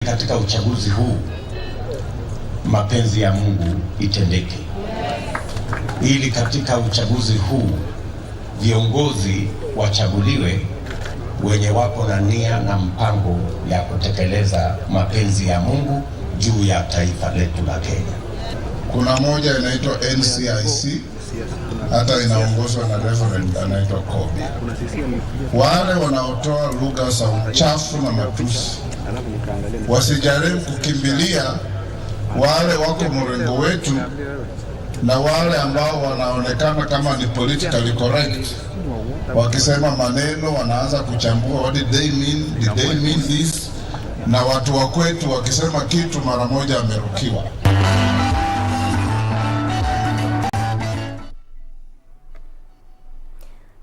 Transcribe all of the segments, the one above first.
katika uchaguzi huu mapenzi ya Mungu itendeke, ili katika uchaguzi huu viongozi wachaguliwe wenye wako na nia na mpango ya kutekeleza mapenzi ya Mungu juu ya taifa letu la Kenya. Kuna moja inaitwa NCIC, hata inaongozwa na Reverend anaitwa Kobe. Wale wanaotoa lugha za uchafu na matusi wasijaribu kukimbilia wale wako mrengo wetu na wale ambao wanaonekana kama ni politically correct. Wakisema maneno wanaanza kuchambua, what did they mean? Did they mean this? Na watu wa kwetu wakisema kitu mara moja amerukiwa.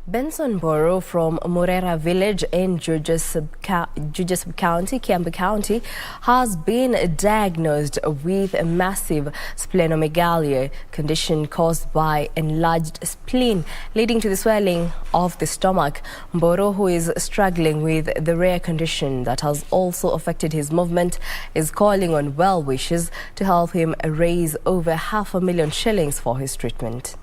Benson Boro from Murera village in Juja Sub-County, Kiambu County, has been diagnosed with a massive splenomegaly condition caused by enlarged spleen, leading to the swelling of the stomach. Boro, who is struggling with the rare condition that has also affected his movement, is calling on well-wishers to help him raise over 500,000 shillings for his treatment.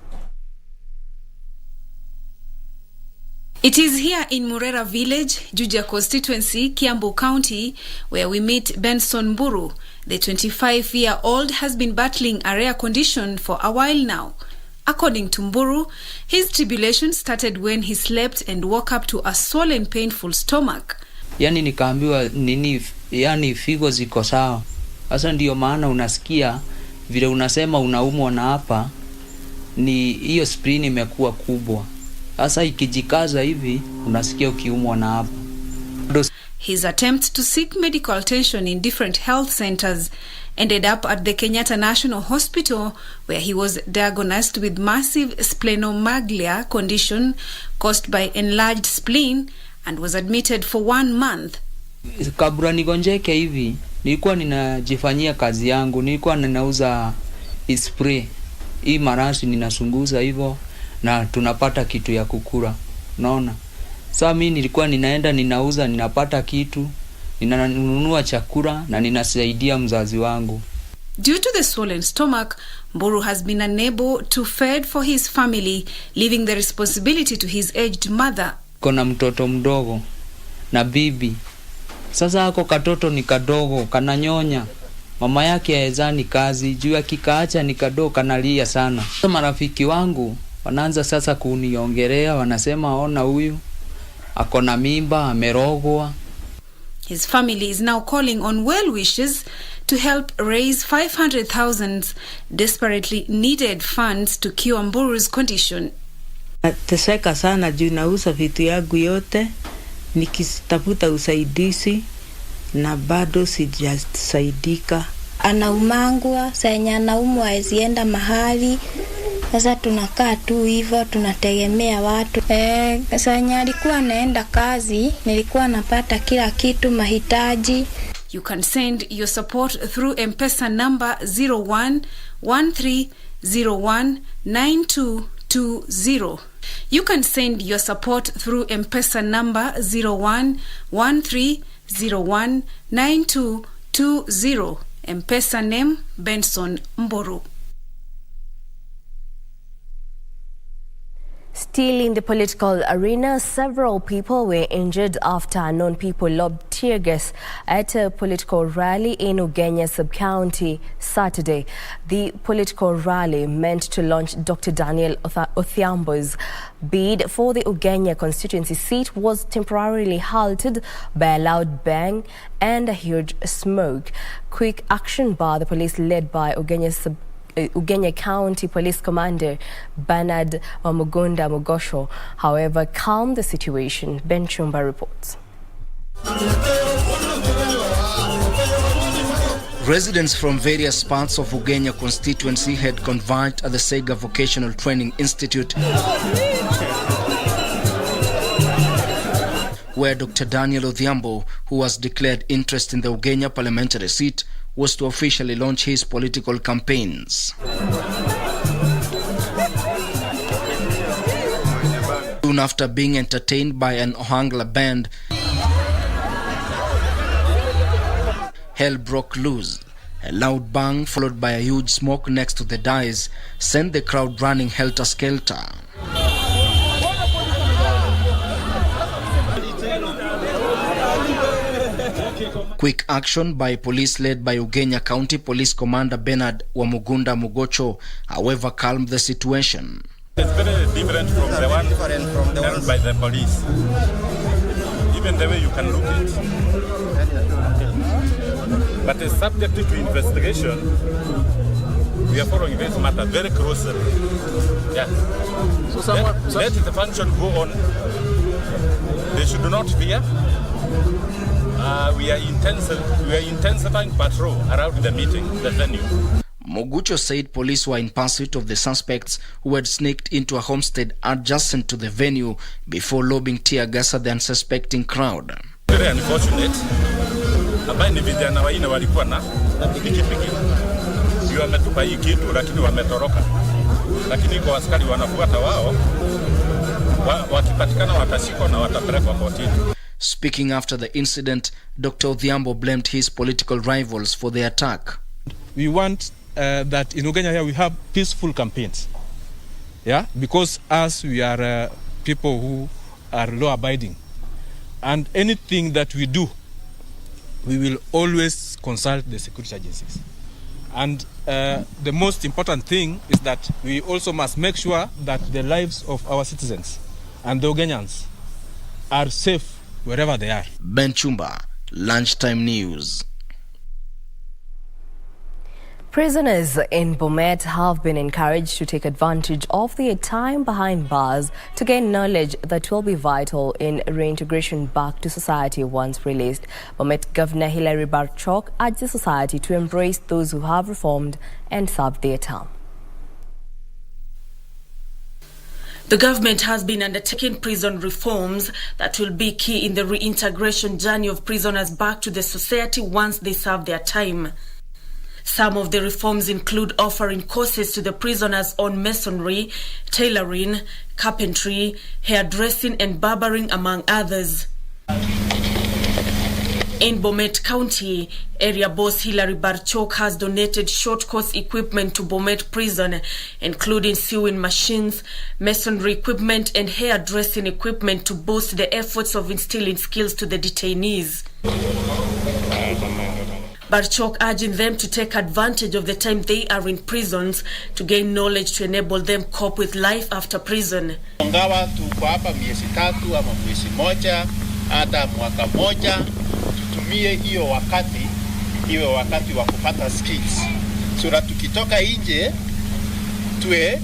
It is here in Murera village, Juja constituency, Kiambu County, where we meet Benson Buru. The 25-year-old has been battling a rare condition for a while now. According to Mburu, his tribulation started when he slept and woke up to a swollen, painful stomach. Yani nikaambiwa nini, yani figo ziko sawa. Sasa ndio maana unasikia vile unasema unaumwa na hapa, ni hiyo spleen imekuwa kubwa. Sasa ikijikaza hivi unasikia ukiumwa na hapa. His attempt to seek medical attention in different health centers ended up at the Kenyatta National Hospital, where he was diagnosed with massive splenomegaly condition caused by enlarged spleen and was admitted for 1 month. Kabla nigonjeke hivi nilikuwa ninajifanyia kazi yangu, nilikuwa ninauza spray. Hii marashi ninasunguza hivyo na tunapata kitu ya kukula. Unaona? Sasa mimi nilikuwa ninaenda ninauza, ninapata kitu, ninanunua chakula na ninasaidia mzazi wangu. Due to the swollen stomach, Mburu has been unable to fend for his family, leaving the responsibility to his aged mother. Kuna mtoto mdogo na bibi. Sasa hako katoto ni kadogo, kananyonya. Mama yake haezani kazi, juu akikaacha ni kadogo kanalia sana. Sasa marafiki wangu wanaanza sasa kuniongelea, wanasema ona huyu akona mimba, amerogwa. His family is now calling on well wishes to help raise 500,000 desperately needed funds to cure Mburu's condition. Nateseka sana juu nauza vitu yangu yote nikitafuta usaidizi na bado sijasaidika. Anaumangwa, sanya anaumwa hazienda mahali. Sasa tunakaa tu hivyo, tunategemea watu. Sanya alikuwa anaenda kazi, nilikuwa napata kila kitu mahitaji. You can send your support through M-Pesa number 0113019220. You can send your support through M-Pesa number 0113019220. M-Pesa name Benson Mburu. Still in the political arena, several people were injured after unknown people lobbed tear gas at a political rally in Ugenya Sub-County Saturday. The political rally, meant to launch Dr. Daniel Odhiambo's bid for the Ugenya constituency seat, was temporarily halted by a loud bang and a huge smoke. Quick action by the police, led by Ugenya County Police Commander Bernard Wamugunda Mogosho, however, calmed the situation. Ben Chumba reports. Residents from various parts of Ugenya constituency had converged at the Sega Vocational Training Institute, where Dr. Daniel Odhiambo, who has declared interest in the Ugenya parliamentary seat, was to officially launch his political campaigns. Soon after being entertained by an Ohangla band, hell broke loose. A loud bang followed by a huge smoke next to the dais sent the crowd running helter-skelter. Quick action by police led by Ugenya County Police Commander Bernard Wamugunda Mugocho, however, calmed the situation. It's very different from the one done by the police. Even the way you can look at it. But it's subject to investigation. We are following this matter very closely. Yeah. So let the function go on. They should not fear. We are intensifying patrol around the meeting, the venue. Mogucho said police were in pursuit of the suspects who had sneaked into a homestead adjacent to the venue before lobbing tear gas at the unsuspecting crowd. Very unfortunate. Ambaye ni vijana waine walikuwa na pikipiki. Ndio wametupa hii kitu lakini wametoroka. Lakini kwa askari wanafuata wao. Wakipatikana watashikwa na watapelekwa kotini. Speaking after the incident, Dr. Odhiambo blamed his political rivals for the attack. We want that in Ugenya here we have peaceful campaigns. Yeah, because us we are people who are law-abiding, and anything that we do, we will always consult the security agencies. And the most important thing is that we also must make sure that the lives of our citizens and the Ugenyans are safe wherever they are. Ben Chumba, Lunchtime News. Prisoners in Bomet have been encouraged to take advantage of their time behind bars to gain knowledge that will be vital in reintegration back to society once released. Bomet Governor Hilary Barchok urged the society to embrace those who have reformed and served their term. The government has been undertaking prison reforms that will be key in the reintegration journey of prisoners back to the society once they serve their time. Some of the reforms include offering courses to the prisoners on masonry, tailoring, carpentry, hairdressing and barbering, among others. In Bomet County, area boss Hilary Barchok has donated short course equipment to Bomet Prison, including sewing machines, masonry equipment and hairdressing equipment to boost the efforts of instilling skills to the detainees. Barchok urging them to take advantage of the time they are in prisons to gain knowledge to enable them cope with life after prison. Ingawa tuko hapa miezi 3 ama mwezi moja hata mwaka moja, tutumie hiyo wakati iwe wakati wa kupata skills. So tukitoka nje tuwe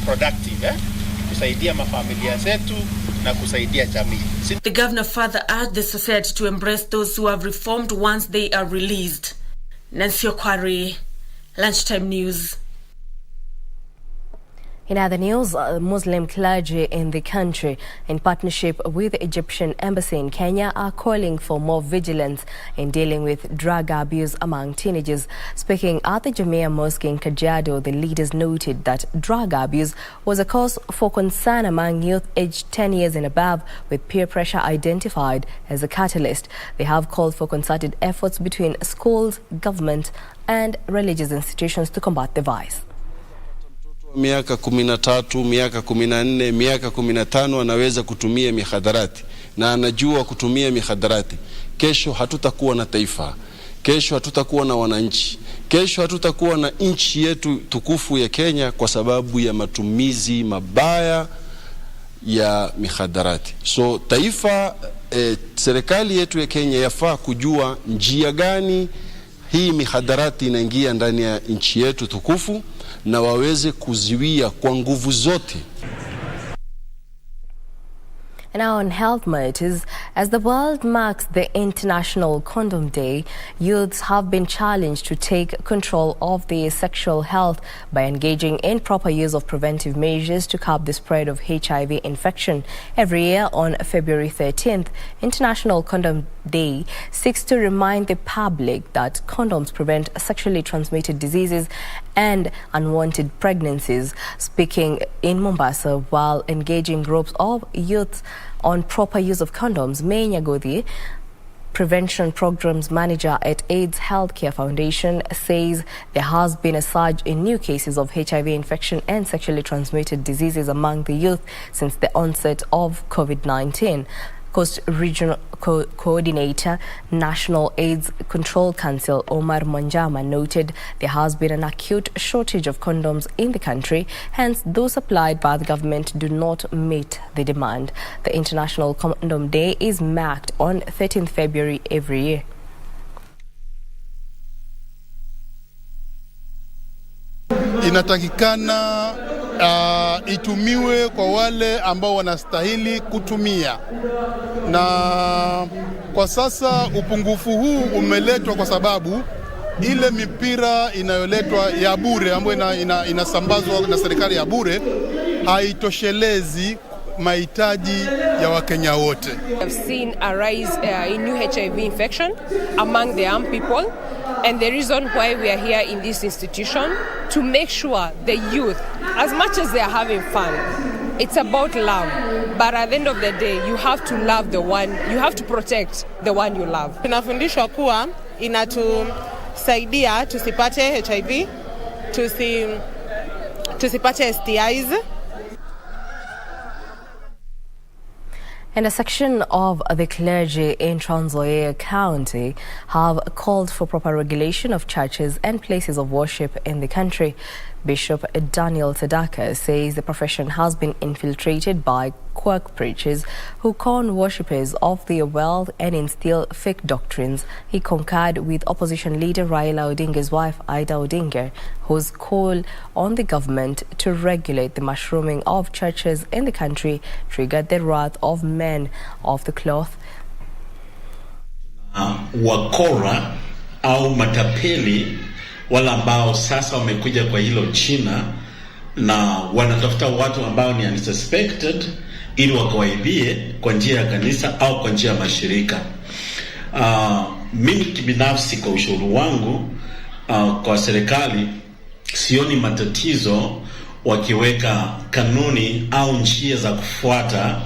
productive, kusaidia mafamilia zetu na kusaidia jamii. The governor further urged the society to embrace those who have reformed once they are released. Nancy Okwari, Lunchtime News. In other news, Muslim clergy in the country, in partnership with the Egyptian embassy in Kenya, are calling for more vigilance in dealing with drug abuse among teenagers. Speaking at the Jamia Mosque in Kajiado, the leaders noted that drug abuse was a cause for concern among youth aged 10 years and above, with peer pressure identified as a catalyst. They have called for concerted efforts between schools, government and religious institutions to combat the vice. Miaka 13, miaka 14, miaka 15 anaweza kutumia mihadarati na anajua kutumia mihadarati. Kesho hatutakuwa na taifa. Kesho hatutakuwa na wananchi. Kesho hatutakuwa na nchi yetu tukufu ya Kenya kwa sababu ya matumizi mabaya ya mihadarati. So taifa, serikali yetu ya Kenya yafaa kujua njia gani hii mihadarati inaingia ndani ya nchi yetu tukufu na waweze kuziwia kwa nguvu zote. Now on health matters, as the world marks the International Condom Day, youths have been challenged to take control of their sexual health by engaging in proper use of preventive measures to curb the spread of HIV infection. Every year on February 13th, International Condom Day seeks to remind the public that condoms prevent sexually transmitted diseases and unwanted pregnancies. Speaking in Mombasa while engaging groups of youth on proper use of condoms, May Nyagodi Prevention Programs Manager at AIDS Healthcare Foundation, says there has been a surge in new cases of HIV infection and sexually transmitted diseases among the youth since the onset of COVID-19. Coast Regional Coordinator, National AIDS Control Council, Omar Mwanjama, noted there has been an acute shortage of condoms in the country, hence those supplied by the government do not meet the demand. The International Condom Day is marked on 13th February every year. Inatakikana itumiwe kwa wale ambao wanastahili kutumia, na kwa sasa upungufu huu umeletwa kwa sababu ile mipira inayoletwa ya bure ambayo inasambazwa na serikali ya bure haitoshelezi mahitaji ya Wakenya wote. We have seen a rise in new HIV infection among the young people, and the reason why we are here in this institution to make sure the youth, as much as they are having fun, it's about love. But at the end of the day, you have to love the one, you have to protect the one you love. Tunafundishwa kuwa inatusaidia tusipate HIV, tusipate STIs. And a section of the clergy in Trans Nzoia County have called for proper regulation of churches and places of worship in the country. Bishop Daniel Tadaka says the profession has been infiltrated by quack preachers who con worshippers of their wealth and instill fake doctrines. He concurred with opposition leader Raila Odinga's wife, Ida Odinga, whose call on the government to regulate the mushrooming of churches in the country triggered the wrath of men of the cloth. Wakora au matapeli wala ambao sasa wamekuja kwa hilo China na wanatafuta watu ambao ni unsuspected ili wakawaibie kwa njia ya kanisa au kwa njia ya mashirika. Mimi kibinafsi kwa ushauri wangu kwa serikali sioni matatizo wakiweka kanuni au njia za kufuata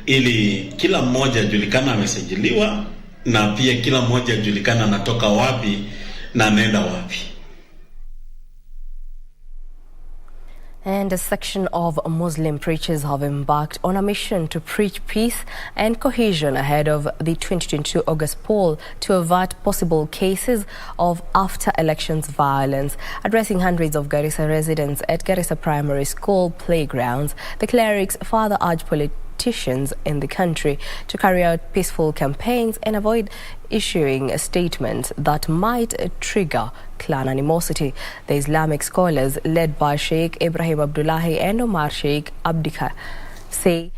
ili kila mmoja ajulikana amesajiliwa na pia kila mmoja ajulikana anatoka wapi na anaenda wapi. And a section of Muslim preachers have embarked on a mission to preach peace and cohesion ahead of the 2022 August poll to avert possible cases of after-elections violence. Addressing hundreds of Garissa residents at Garissa Primary School playgrounds, the clerics further urged politicians in the country to carry out peaceful campaigns and avoid issuing statements that might trigger clan animosity. The Islamic scholars led by Sheikh Ibrahim Abdullahi and Omar Sheikh Abdika say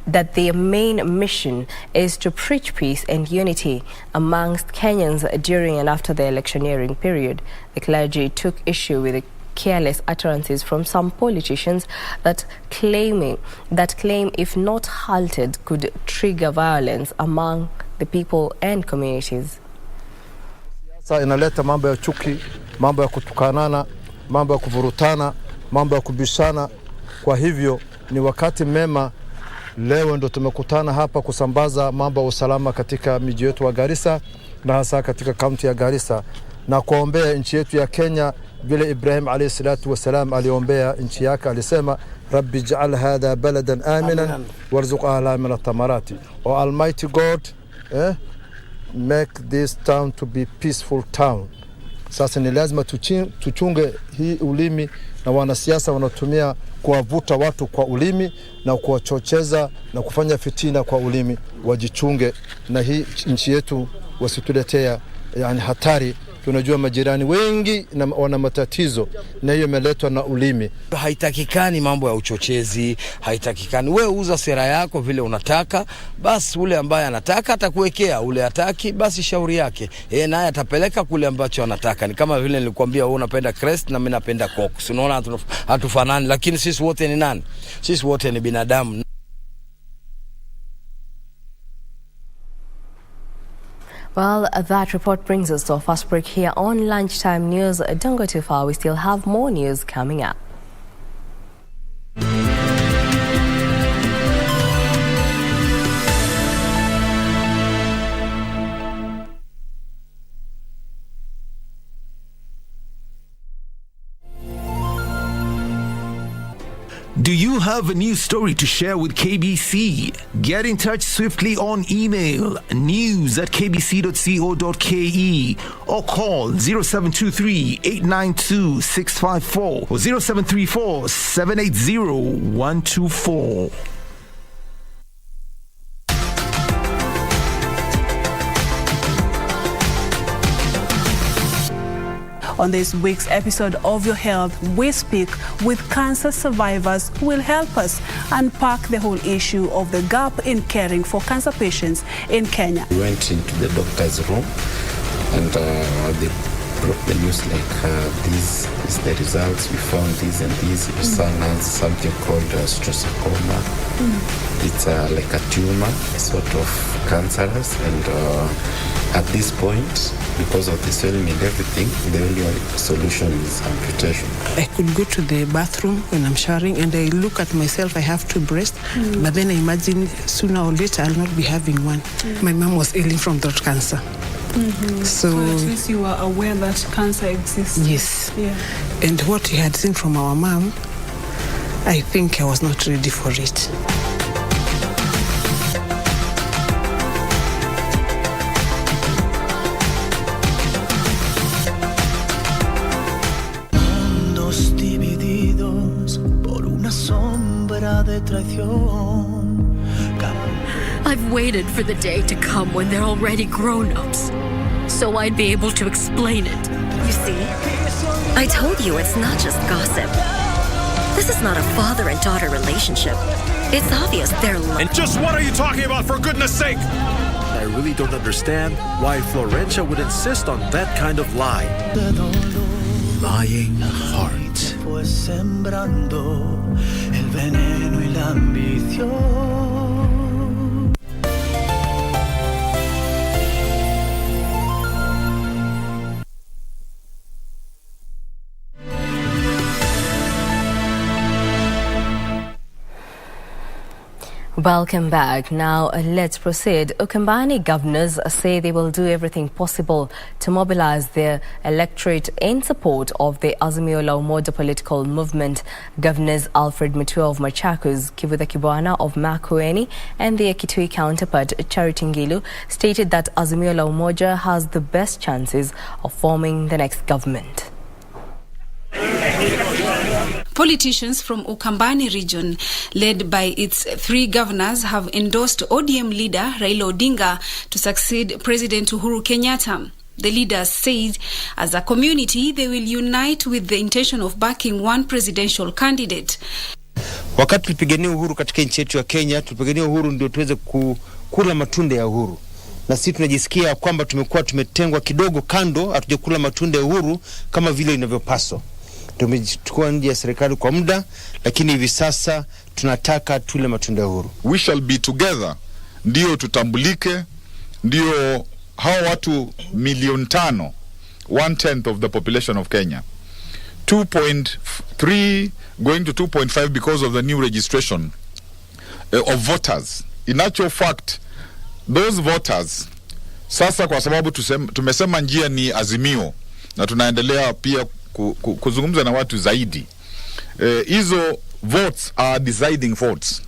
that their main mission is to preach peace and unity amongst Kenyans during and after the electioneering period. The clergy took issue with the careless utterances from some politicians that claim if not halted could trigger violence among the people and communities. Siasa inaleta mambo ya chuki, mambo ya kutukanana, mambo ya kuvurutana, mambo ya kubishana. Kwa hivyo ni wakati mema leo ndo tumekutana hapa kusambaza mambo ya usalama katika miji yetu wa Garissa na hasa katika kaunti ya Garissa na kuombea nchi yetu ya Kenya vile Ibrahim alayhi salatu wasalam aliombea nchi yake, alisema Rabbi ja'al hadha baladan aminan warzuq ahla min at-tamarati. O Almighty God, make this town to be peaceful town. Sasa ni lazima tuchunge hii ulimi na wanasiasa wanatumia kuwavuta watu kwa ulimi na kuwachocheza na kufanya fitina kwa ulimi, wajichunge na hii nchi yetu wasituletea yani hatari. Tunajua majirani wengi na wana matatizo na hiyo imeletwa na ulimi. Haitakikani mambo ya uchochezi, haitakikani. Wewe uza sera yako vile unataka, basi ule ambaye anataka atakuwekea, ule hataki basi shauri yake. Naye atapeleka kule ambacho anataka. Ni kama vile nilikwambia wewe unapenda crest na mimi napenda coke. Unaona hatufanani, lakini sisi wote ni nani? Sisi wote ni binadamu. Well, that report brings us to our first break here on Lunchtime News. Don't go too far, we still have more news coming up. Do you have a news story to share with KBC? Get in touch swiftly on email news@kbc.co.ke or call 0723-892-654 or 0734-780-124. On this week's episode of Your Health, we speak with cancer survivors who will help us unpack the whole issue of the gap in caring for cancer patients in Kenya. We went into the doctor's room and they brought the news like, this is the results, we found this and this. Your son has something called osteosarcoma. It's like a tumor, sort of cancerous, and at this point, because of the swelling and everything, the only solution is amputation. I could go to the bathroom when I'm showering and I look at myself, I have two breasts, but then I imagine sooner or later I'll not be having one. My mom was ailing from throat cancer. So at least you are aware that cancer exists. Yes. Yeah. And what we had seen from our mom, I think I was not ready for it. I've waited for the day to come when they're already grown-ups, so I'd be able to explain it. You see, I told you it's not just gossip. This is not a father and daughter relationship. It's obvious they're And just what are you talking about, for goodness sake? I really don't understand why Florencia would insist on that kind of lie. Lying heart. Welcome back. Now let's proceed. Ukambani governors say they will do everything possible to mobilize their electorate in support of the Azimio la Umoja political movement. Governors Alfred Mutua of Machakos, Kivutha Kibwana of Makueni and their Kitui counterpart Charity Ngilu stated that Azimio la Umoja has the best chances of forming the next government. Politicians from Ukambani region, led by its three governors, have endorsed ODM leader Raila Odinga to succeed President Uhuru Kenyatta. The leaders said as a community they will unite with the intention of backing one presidential candidate. Wakati tulipigania uhuru katika nchi yetu ya Kenya, tulipigania uhuru ndio tuweze kula matunda ya uhuru. Na sisi tunajisikia kwamba tumekuwa tumetengwa kidogo kando, hatujakula matunda ya uhuru kama vile inavyopaswa. Tumechukua nje ya serikali kwa muda, lakini hivi sasa tunataka tule matunda ya uhuru. We shall be together, ndio tutambulike, ndio hao watu 500,000, 1/10 of the population of Kenya, 2.3 going to 2.5 because of the new registration of voters. In actual fact, those voters sasa, kwa sababu tumesema njia ni Azimio na tunaendelea pia kuzungumza na watu zaidi, hizo votes are deciding votes.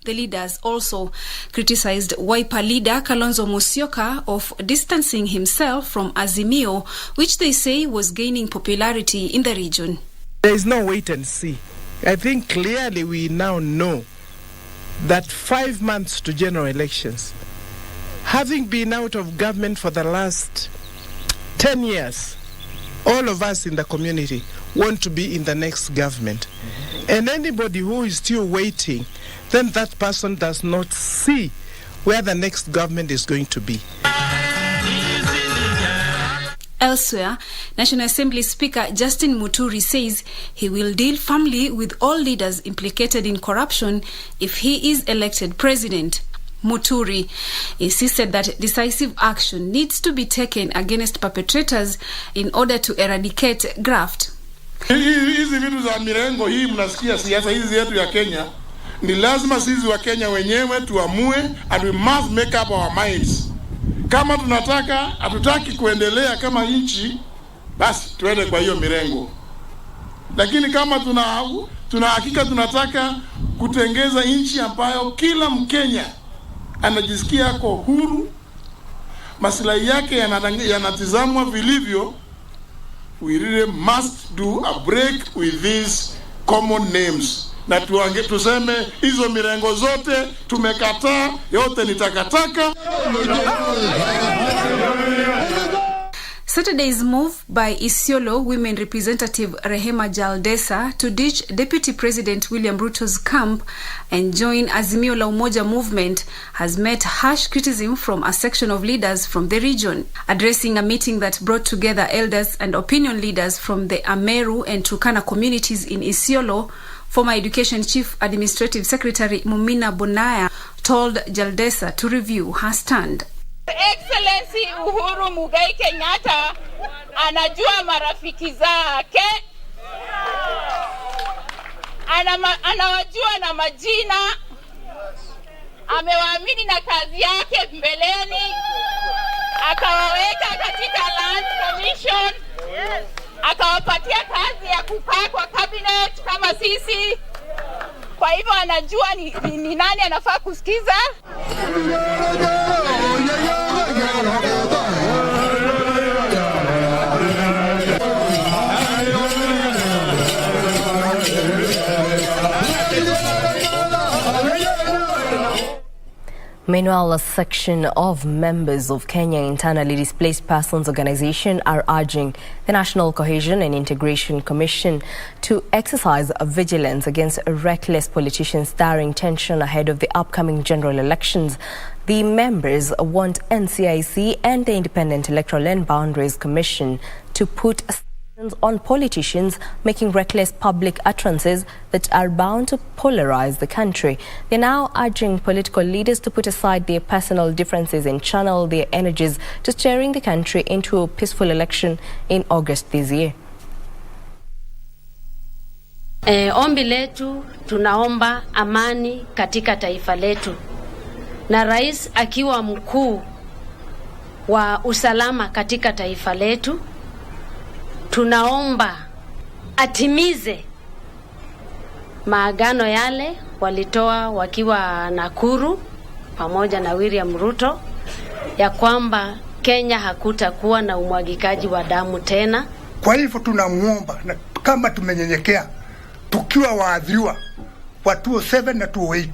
The leaders also criticized Wiper leader Kalonzo Musyoka of distancing himself from Azimio, which they say was gaining popularity in the region. There is no wait and see. I think clearly we now know that 5 months to general elections, having been out of government for the last 10 years, all of us in the community want to be in the next government. And anybody who is still waiting, then that person does not see where the next government is going to be. Elsewhere, National Assembly Speaker Justin Muturi says he will deal firmly with all leaders implicated in corruption if he is elected president. Muturi insisted that decisive action needs to be taken against perpetrators in order to eradicate graft. Hizi vitu za mirengo hii mnasikia siasa hizi yetu ya Kenya, ni lazima sisi wa Kenya wenyewe tuamue, and we must make up our minds. Kama hatutaki kuendelea kama nchi, basi tuende kwa hiyo mirengo. Lakini kama Tunahakika tunataka kutengeza nchi ambayo kila Mkenya anajisikia kwa huru, maslahi yake yanatizamwa vilivyo. We really must do a break with these common names. Na tuseme hizo mirengo zote tumekataa, yote ni takataka. Saturday's move by Isiolo women representative Rehema Jaldesa to ditch Deputy President William Ruto's camp and join Azimio la Umoja movement has met harsh criticism from a section of leaders from the region. Addressing a meeting that brought together elders and opinion leaders from the Ameru and Turkana communities in Isiolo, former Education Chief Administrative Secretary Mumina Bonaya told Jaldesa to review her stand. Excellency Uhuru Muigai Kenyatta anajua marafiki zake, anawajua na majina, amewaamini na kazi yake mbeleni, akawaweka katika Land Commission, akawapatia kazi ya kukaa kwa cabinet kama sisi. Kwa hivyo anajua ni nani anafaa kusikiza. Meanwhile, a section of members of Kenya Internally Displaced Persons Organization are urging the National Cohesion and Integration Commission to exercise vigilance against reckless politicians stirring tension ahead of the upcoming general elections. The members want NCIC and the Independent Electoral and Boundaries Commission to put on politicians making reckless public utterances that are bound to polarize the country. They're now urging political leaders to put aside their personal differences and channel their energies to steering the country into a peaceful election in August this year. Ombi letu, tunaomba amani katika taifa letu. Na rais akiwa mkuu wa usalama katika taifa letu, tunaomba atimize maagano yale walitoa wakiwa Nakuru pamoja na William Ruto ya kwamba Kenya hakutakuwa na umwagikaji wa damu tena. Kwa hivyo tunamuomba, na kama tumenyenyekea tukiwa waadhiriwa wa 207 na 208,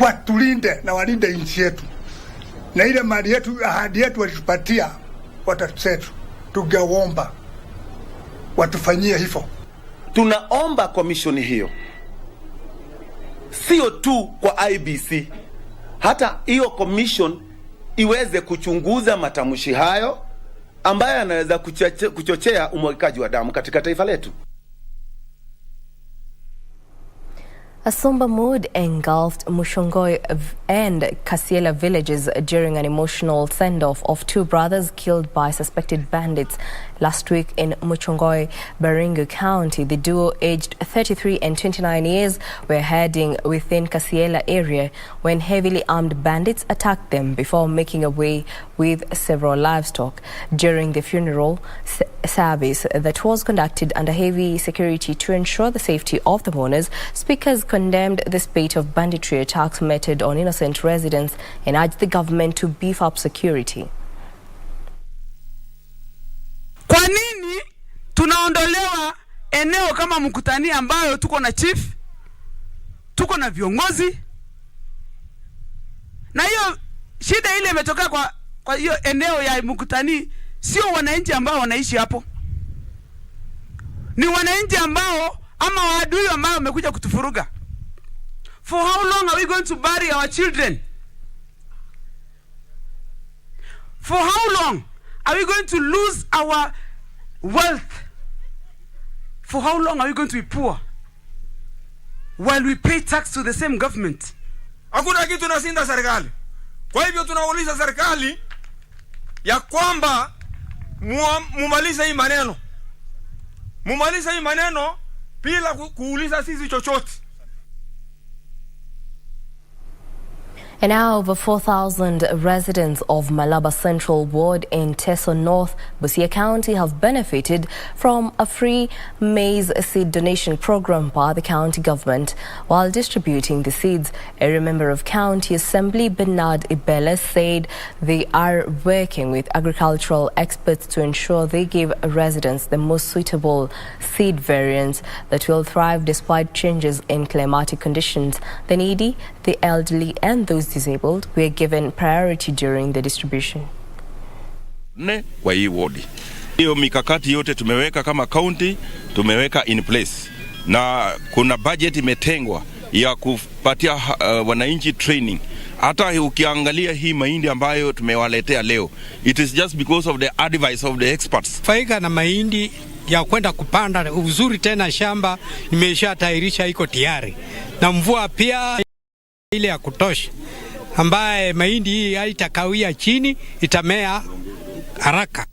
watulinde na walinde nchi yetu, na ile mali yetu, ahadi yetu walitupatia watatusetu, tungeomba watufanyie hivyo. Tunaomba komishoni hiyo sio tu kwa IBC, hata hiyo commission iweze kuchunguza matamshi hayo ambayo yanaweza kuchochea umwagikaji wa damu katika taifa letu. A somber mood engulfed Mushongoi and Kasiela villages during an emotional send-off of two brothers killed by suspected bandits last week in Muchongoi, Baringo County. The duo, aged 33 and 29 years, were heading within Kasiela area when heavily armed bandits attacked them before making away with several livestock. During the funeral service that was conducted under heavy security to ensure the safety of the mourners, speakers condemned the spate of banditry attacks meted on innocent residents and urged the government to beef up security. Kwa nini tunaondolewa eneo kama Mkutani ambayo tuko na chief, tuko na viongozi, na hiyo shida ile imetokea kwa hiyo eneo ya Mkutani? Sio wananchi ambao wanaishi hapo, ni wananchi ambao ama waadui ambao wamekuja kutufuruga. For how long are we going to bury our children? For how long are we going to lose our wealth? For how long are we going to be poor while we pay tax to the same government? Hakuna kitu nasinda serikali. Kwa hivyo tunauliza serikali ya kwamba mumalize hii maneno. Mumalize hii maneno bila kuuliza sisi chochote. And now over 4,000 residents of Malaba Central Ward in Teso North, Busia County have benefited from a free maize seed donation program by the county government. While distributing the seeds, a member of County Assembly, Bernard Ibele, said they are working with agricultural experts to ensure they give residents the most suitable seed variants that will thrive despite changes in climatic conditions. The needy, the elderly and those disabled were given priority during the distribution. Kwa hii wodi. Hiyo mikakati yote tumeweka kama county, tumeweka in place. Na kuna budget imetengwa ya kupatia wananchi training. Hata ukiangalia hii mahindi ambayo tumewaletea leo, it is just because of the advice of the experts. Faika na mahindi ya kwenda kupanda uzuri, tena shamba nimeshatairisha iko tayari. Na mvua pia ile ya kutosha, ambaye mahindi hii haitakawia chini, itamea haraka.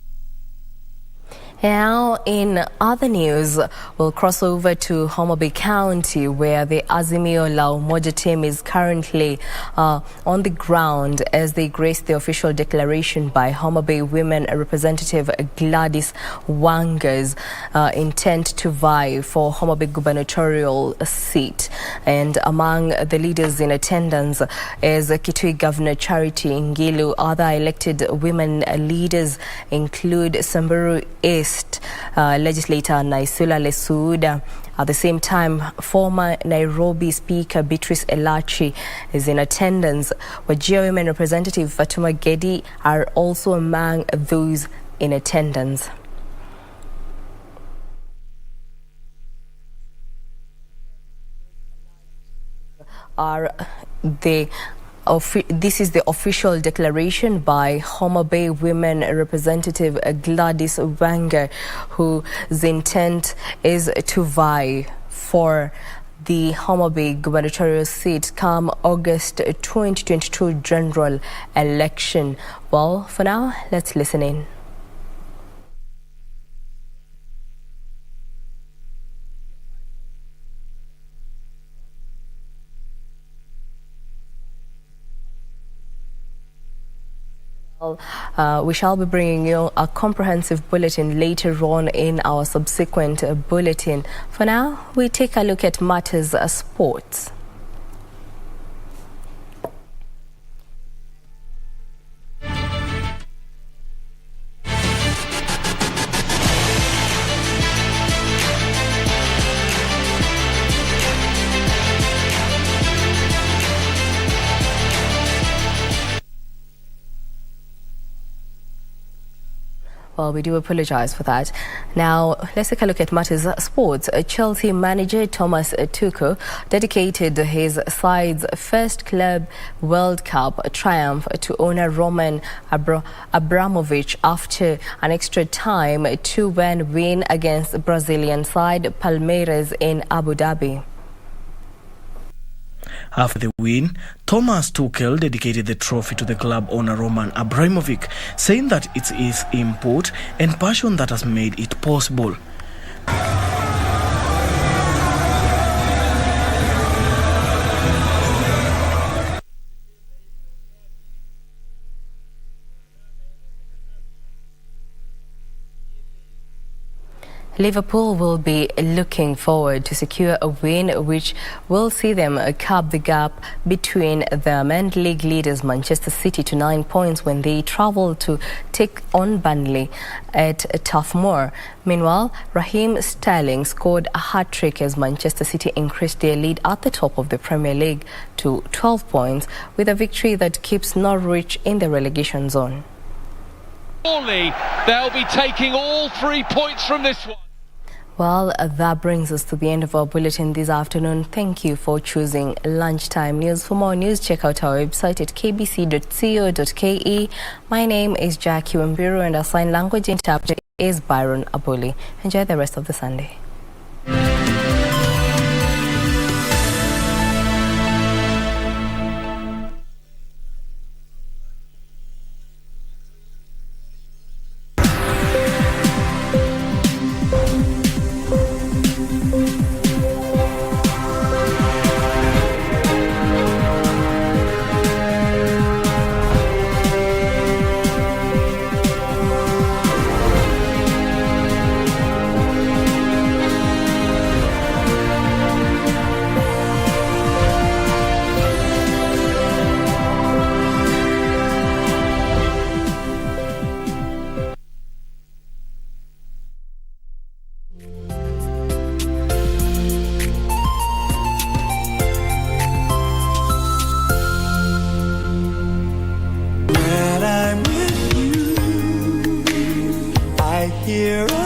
Now, in other news, we'll cross over to Homa Bay County, where the Azimio La Umoja team is currently on the ground as they grace the official declaration by Homa Bay Women Representative Gladys Wanga's intent to vie for Homa Bay gubernatorial seat. And among the leaders in attendance is Kitui Governor Charity Ngilu. Other elected women leaders include Samburu East legislator Naisula Lesuda. At the same time, former Nairobi Speaker Beatrice Elachi is in attendance. Wajir Women Representative Fatuma Gedi are also among those in attendance. This is the official declaration by Homa Bay Women Representative Gladys Wanga, whose intent is to vie for the Homa Bay gubernatorial seat come August 2022 general election. Well, for now, let's listen in. We shall be bringing you a comprehensive bulletin later on in our subsequent bulletin. For now, we take a look at matters sports. Well, we do apologize for that. Now, let's take a look at matters sports. Chelsea manager Thomas Tuchel dedicated his side's first Club World Cup triumph to owner Roman Abramovich after an extra time 2-1 win against Brazilian side Palmeiras in Abu Dhabi. After the win, Thomas Tuchel dedicated the trophy to the club owner Roman Abramovich, saying that it's his input and passion that has made it possible. Liverpool will be looking forward to secure a win which will see them cap the gap between them and league leaders Manchester City to 9 points when they travel to take on Burnley at Turf Moor. Meanwhile, Raheem Sterling scored a hat-trick as Manchester City increased their lead at the top of the Premier League to 12 points with a victory that keeps Norwich in the relegation zone. Surely they'll be taking all 3 points from this one. Well, that brings us to the end of our bulletin this afternoon. Thank you for choosing Lunchtime News. For more news, check out our website at kbc.co.ke. My name is Jackie Wambiru and our sign language interpreter is Byron Abuli. Enjoy the rest of the Sunday. Here